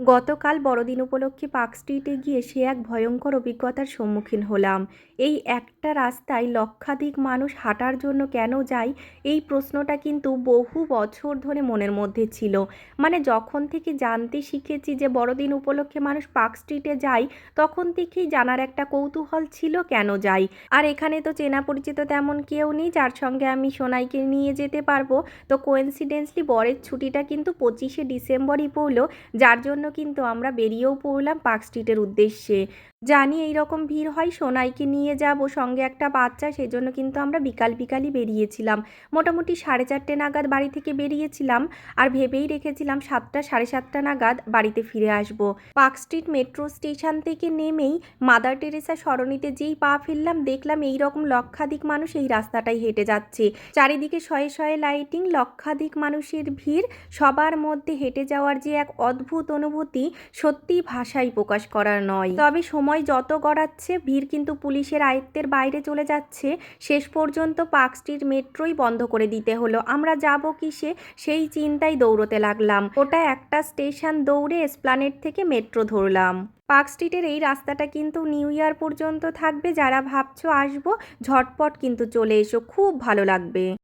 গতকাল বড়দিন উপলক্ষে পার্ক স্ট্রিটে গিয়ে সে এক ভয়ঙ্কর অভিজ্ঞতার সম্মুখীন হলাম। এই একটা রাস্তায় লক্ষাধিক মানুষ হাঁটার জন্য কেন যায়, এই প্রশ্নটা কিন্তু বহু বছর ধরে মনের মধ্যে ছিল। মানে যখন থেকে জানতে শিখেছি যে বড়দিন উপলক্ষে মানুষ পার্ক স্ট্রিটে যায়, তখন থেকেই জানার একটা কৌতূহল ছিল কেন যায়। আর এখানে তো চেনা পরিচিত তেমন কেউ নেই যার সঙ্গে আমি সোনাইকে নিয়ে যেতে পারবো। তো কোইন্সিডেন্টলি বরের ছুটিটা কিন্তু 25শে ডিসেম্বরই পড়লো, যার জন্য কিন্তু আমরা বেরিয়েও পড়লাম পার্ক স্ট্রিটের উদ্দেশ্যে। জানি এই রকম ভিড় হয়, সোনাইকে নিয়ে যাব, সঙ্গে একটা বাচ্চা, সেজন্য কিন্তু আমরা বিকাল বিকালই বেরিয়েছিলাম। মোটামুটি 4:30 নাগাদ বাড়ি থেকে বেরিয়েছিলাম, আর ভেবেই রেখেছিলাম 7টা 7:30 নাগাদ বাড়িতে ফিরে আসব। পার্ক স্ট্রিট মেট্রো স্টেশন থেকে নেমেই মাদার টেরেসা সরণিতে যেই পা ফেললাম, দেখলাম এই রকম লক্ষাধিক মানুষ এই রাস্তাটাই হেঁটে যাচ্ছে। চারিদিকে শয়ে শয়ে লাইটিং, লক্ষাধিক মানুষের ভিড়, সবার মধ্যে হেঁটে যাওয়ার যে এক অদ্ভুত অনুভূতি, সত্যিই ভাষায় প্রকাশ করার নয়। তবে সময় যত গড়াচ্ছে ভিড় কিন্তু পুলিশের আয়ত্তের বাইরে চলে যাচ্ছে। শেষ পর্যন্ত পার্ক স্ট্রিট মেট্রোই বন্ধ করে দিতে হলো। আমরা যাব কিসে, সেই চিন্তায় দৌড়তে লাগলাম। ওটা একটা স্টেশন দৌড়ে এসপ্ল্যানেড থেকে মেট্রো ধরলাম। পার্ক স্ট্রিটের এই রাস্তাটা কিন্তু নিউ ইয়ার পর্যন্ত থাকবে। যারা ভাবছো আসবো, ঝটপট কিন্তু চলে এসো, খুব ভালো লাগবে।